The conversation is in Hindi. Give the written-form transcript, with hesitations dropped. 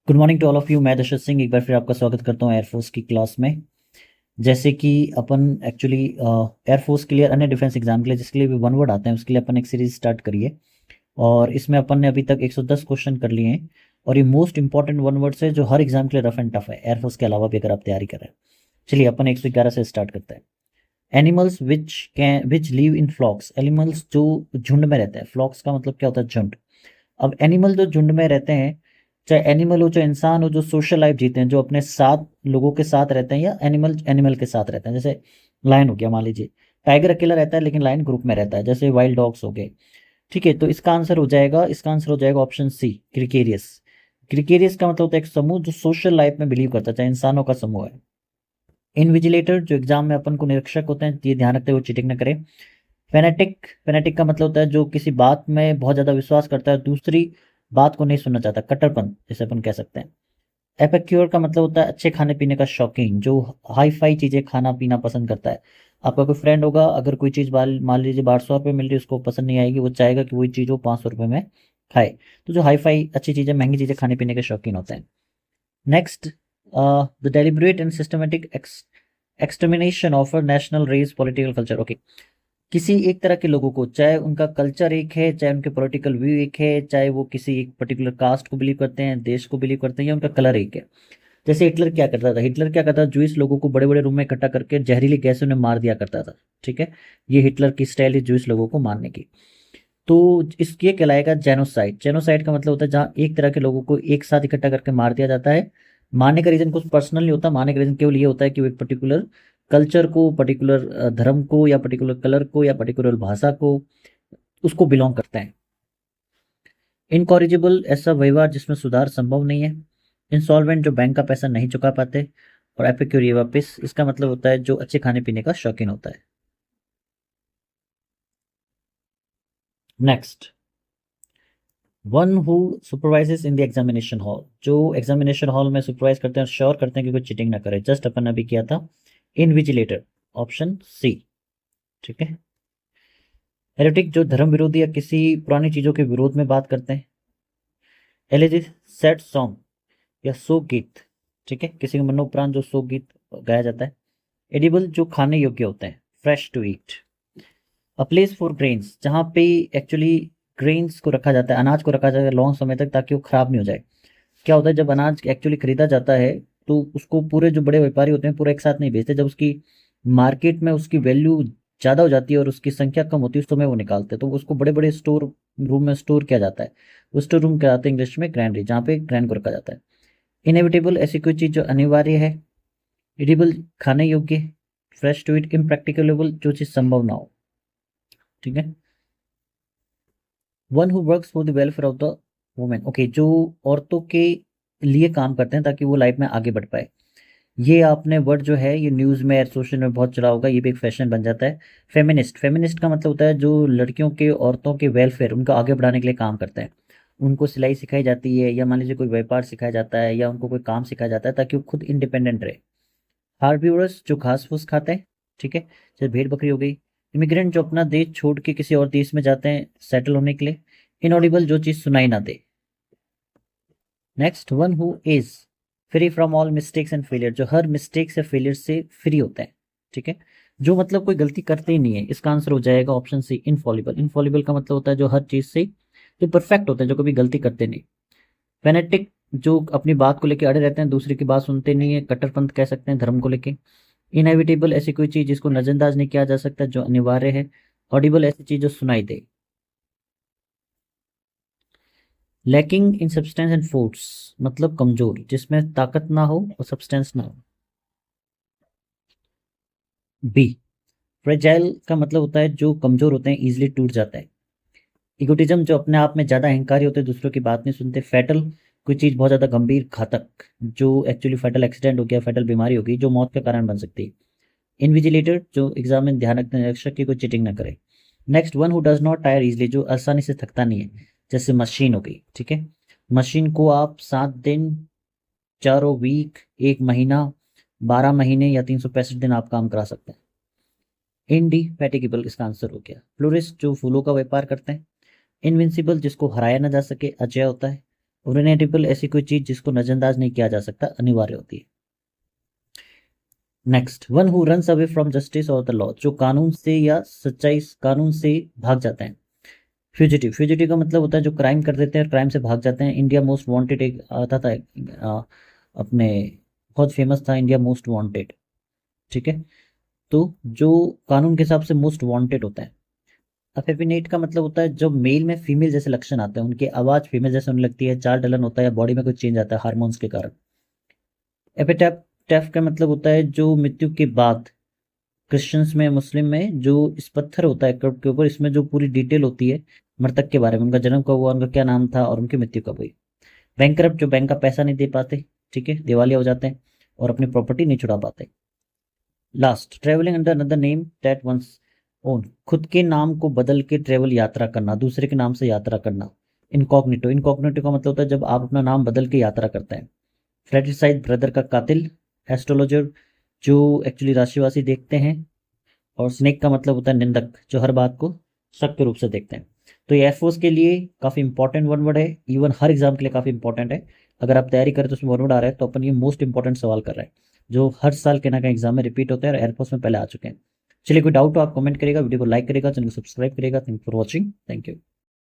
Good morning to all of you. मैं दशरथ सिंह एक बार फिर आपका स्वागत करता हूँ एयरफोर्स की क्लास में। जैसे कि अपन एक्चुअली एयरफोर्स के लिए अन्य डिफेंस एग्जाम के लिए जिसके लिए भी वन वर्ड आते हैं उसके लिए अपन एक सीरीज स्टार्ट करिए। और इसमें अपन ने अभी तक 110 क्वेश्चन कर लिए हैं और ये मोस्ट इंपॉर्टेंट वन वर्ड्स है जो हर एग्जाम के लिए रफ एंड टफ है, एयरफोर्स के अलावा भी अगर आप तैयारी कर रहे हैं। चलिए अपन 111 से स्टार्ट करते हैं। Animals which live in flocks, animals जो झुंड में रहते हैं। फ्लॉक्स का मतलब क्या होता है? झुंड। अब एनिमल जो झुंड में रहते हैं, चाहे एनिमल हो चाहे इंसान हो, जो सोशल लाइफ जीते हैं, जो अपने साथ लोगों के साथ रहते हैं या एनिमल एनिमल के साथ रहते हैं। जैसे लायन हो गया, मान लीजिए टाइगर अकेला रहता है लेकिन लायन ग्रुप में रहता है, जैसे वाइल्ड डॉग्स हो गए। ठीक है, तो इसका आंसर हो जाएगा ऑप्शन सी, ग्रिकेरियस। ग्रिकेरियस का मतलब होता है एक समूह जो सोशल लाइफ में बिलीव करता है, चाहे इंसानों का समूह है। इनविजिलेटर जो एग्जाम में अपन को निरीक्षक होते हैं, ये ध्यान रखते हुए चीटिंग न करें। फेनेटिक का मतलब होता है जो किसी बात में बहुत ज्यादा विश्वास करता है, दूसरी बात को नहीं सुनना चाहता, कट्टरपन जैसे अपन कह सकते हैं। एपिक्योर का मतलब होता है अच्छे खाने पीने का शौकीन, जो हाई फाई चीजें खाना पीना पसंद करता है। आपका कोई फ्रेंड होगा, अगर कोई चीज मान लीजिए 1200 रुपये मिल रही है, उसको पसंद नहीं आएगी, वो चाहेगा कि वही चीज वो 500 रुपये में खाए। तो जो हाई फाई अच्छी चीजें महंगी चीजें खाने पीने के शौकीन होते हैं। Next, the deliberate and systematic extermination of a national race political culture. Okay, किसी एक तरह के लोगों को, चाहे उनका कल्चर एक है, चाहे उनके पॉलिटिकल व्यू एक है, चाहे वो किसी एक पर्टिकुलर कास्ट को बिलीव करते हैं, देश को बिलीव करते हैं, या उनका कलर एक है। जैसे हिटलर क्या करता था, जूइश लोगों को बड़े बड़े रूम में इकट्ठा करके जहरीली गैसों ने मार दिया करता था। ठीक है, ये हिटलर की स्टाइल है जूइश लोगों को मारने की। तो इसके कहलाएगा जेनोसाइड। जेनोसाइड का मतलब होता है जहाँ एक तरह के लोगों को एक साथ इकट्ठा करके मार दिया जाता है। मारने का रीजन कुछ पर्सनल नहीं होता, मारने का रीजन केवल ये होता है कि वो एक पर्टिकुलर कल्चर को, पर्टिकुलर धर्म को, या पर्टिकुलर कलर को, या पर्टिकुलर भाषा को, उसको बिलोंग करते हैं। इनकॉरिजिबल ऐसा व्यवहार जिसमें सुधार संभव नहीं है। इंसॉल्वेंट जो बैंक का पैसा नहीं चुका पाते। और एपिक्योर ये वापिस, इसका मतलब होता है जो अच्छे खाने पीने का शौकीन होता है। Next, one who supervises in the examination hall, जो एग्जामिनेशन हॉल में सुपरवाइज करते हैं, श्योर करते हैं कि कोई चीटिंग ना करे। जस्ट अपन अभी किया था, इनविजिलेटर, ऑप्शन सी। ठीक है। हेरेटिक जो धर्म विरोधी या किसी पुरानी चीजों के विरोध में बात करते हैं। एलिजिस सैड सॉन्ग या शोक गीत। ठीक है, किसी के मरणोपरांत जो शोक गीत गाया जाता है। एडिबल जो खाने योग्य होते हैं, fresh to eat. A place for grains, जहाँ पे एक्चुअली ग्रेन्स को रखा जाता है, अनाज को रखा जाता है लॉन्ग समय तक ताकि वो खराब नहीं हो जाए। क्या होता है जब अनाज एक्चुअली खरीदा जाता है तो उसको पूरे जो बड़े व्यापारी होते हैं पूरा एक साथ नहीं बेचते, जब उसकी मार्केट में उसकी वैल्यू ज़्यादा हो जाती है और उसकी संख्या कम होती है उस समय वो निकालते हैं, तो उसको बड़े बड़े स्टोर रूम में स्टोर किया जाता है। वो स्टोर रूम कहलाते हैं इंग्लिश में ग्रैंडरी, जहाँ पे ग्रैंड को रखा जाता है। इनएविटेबल ऐसी कोई चीज़ जो अनिवार्य है। एडिबल खाने योग्य। फ्रेश टू इट, इम्प्रैक्टिकलेबल जो चीज़ संभव ना हो। ठीक है। One who works for the welfare of the women. Okay, जो औरतों के लिए काम करते हैं ताकि वो लाइफ में आगे बढ़ पाए। ये आपने वर्ड जो है ये न्यूज़ में, सोशल में बहुत चला होगा, ये भी एक फैशन बन जाता है। फेमिनिस्ट, फेमिनिस्ट का मतलब होता है जो लड़कियों के, औरतों के वेलफेयर, उनको आगे बढ़ाने के लिए काम करते हैं। उनको सिलाई सिखाई जाती है, या मान लीजिए कोई व्यापार सिखाया जाता है, या उनको कोई काम सिखाया जाता है ताकि वो खुद इंडिपेंडेंट रहे। हार्बिवरस जो घास फूस खाते हैं। ठीक है, जैसे भेड़ बकरी हो गई। इमिग्रेंट जो अपना देश छोड़ के किसी और देश में जाते हैं सेटल होने के लिए। इनऑडिबल जो चीज़ सुनाई ना दे। Next, one who is free from all mistakes and failure, जो हर मिस्टेक्स या फेलियर से फ्री होता है। ठीक है, जो मतलब कोई गलती करते ही नहीं है। इसका आंसर हो जाएगा ऑप्शन सी, इनफॉलिबल। इनफॉलिबल का मतलब होता है जो हर चीज से जो परफेक्ट होते हैं, जो कभी गलती करते नहीं। फेनेटिक जो अपनी बात को लेकर अड़े रहते हैं, दूसरे की बात सुनते नहीं है, कट्टरपंथ कह सकते हैं धर्म को लेके। इनएविटेबल ऐसी कोई चीज जिसको नजरअंदाज नहीं किया जा सकता, जो अनिवार्य है। ऑडिबल ऐसी चीज जो सुनाई दे। Lacking in substance and foods मतलब कमजोर, जिसमें ताकत ना हो और सब्सटेंस ना हो। बी, फ्रेजाइल का मतलब होता है जो कमजोर होते हैं, इजिली टूट जाता है। इगोटिज्म जो अपने आप में ज्यादा अहंकारी होते हैं, दूसरों की बात नहीं सुनते। फैटल कोई चीज बहुत ज्यादा गंभीर, घातक, जो एक्चुअली फैटल एक्सीडेंट हो गया, फैटल बीमारी हो गई जो मौत का कारण बन सकती है। इनविजिलेटर जो एग्जाम में ध्यान रखते हैं निरीक्षक की कोई चीटिंग ना करे। Next, one who does not tyre easily, जो आसानी से थकता नहीं है, जैसे मशीन हो गई। ठीक है, मशीन को आप 7 दिन, 4 वीक, 1 महीना, 12 महीने या 365 दिन आप काम करा सकते हैं। इनडिफैटिगेबल इसका आंसर हो गया। फ्लोरिस्ट जो फूलों का व्यापार करते हैं। इनविंसिबल जिसको हराया ना जा सके, अजय होता है। और इनएविटेबल ऐसी कोई चीज जिसको नजरअंदाज नहीं किया जा सकता, अनिवार्य होती है। Next, one who runs away from justice और द लॉ, जो कानून से या सच्चाई, कानून से भाग जाते हैं। फ्यूजिटिव, फ्यूजिटिव का मतलब होता है जो क्राइम कर देते हैं और क्राइम से भाग जाते हैं। इंडिया मोस्ट वांटेड एक आता था, अपने बहुत फेमस था, इंडिया मोस्ट वांटेड, ठीक है। तो जो कानून के हिसाब से मोस्ट वांटेड होता है। अफेफिनेट का मतलब होता है जो मेल में फीमेल जैसे लक्षण आते हैं, उनकी आवाज फीमेल जैसे होने लगती है, चाल ढलन होता है, या बॉडी में कुछ चेंज आता है हार्मोन्स के कारण। एपिटैफ का मतलब होता है जो मृत्यु के बाद, क्रिश्चियंस में, मुस्लिम में जो इस पत्थर होता है कब्र के ऊपर, इसमें जो पूरी डिटेल होती है मृतक के बारे में, उनका जन्म कब हुआ, उनका क्या नाम था और उनकी मृत्यु कब हुई। बैंकरप्ट, जो बैंक का पैसा नहीं दे पाते, ठीक है, दिवालिया हो जाते हैं और अपनी प्रॉपर्टी नहीं छुड़ा पाते। Last, travelling under another name that one's own, खुद के नाम को बदल के ट्रेवल, यात्रा करना, दूसरे के नाम से यात्रा करना। इनकॉग्निटो, इनकॉग्निटो का मतलब होता है जब आप अपना नाम बदल के यात्रा करते हैं। फ्रेटिसाइड, ब्रदर का कातिल। एस्ट्रोलॉजर, जो एक्चुअली राशिवासी देखते हैं। और स्नेक का मतलब होता है निंदक, जो हर बात को शक के रूप से देखते हैं। तो ये एयरफोर्स के लिए काफ़ी इंपॉर्टेंट वन वर्ड है, इवन हर एग्जाम के लिए काफ़ी इंपॉर्टेंट है। अगर आप तैयारी करें तो उसमें वन वर्ड आ रहा है, तो अपन ये मोस्ट इंपॉर्टेंट सवाल कर रहे हैं जो हर साल के ना कहीं एग्जाम में रिपीट होते हैं और एयरफोर्स में पहले आ चुके हैं। चलिए, कोई डाउट हो आप कमेंट करेगा, वीडियो को लाइक करेगा, चैनल को सब्सक्राइब करेगा। Thank for watching, thank you.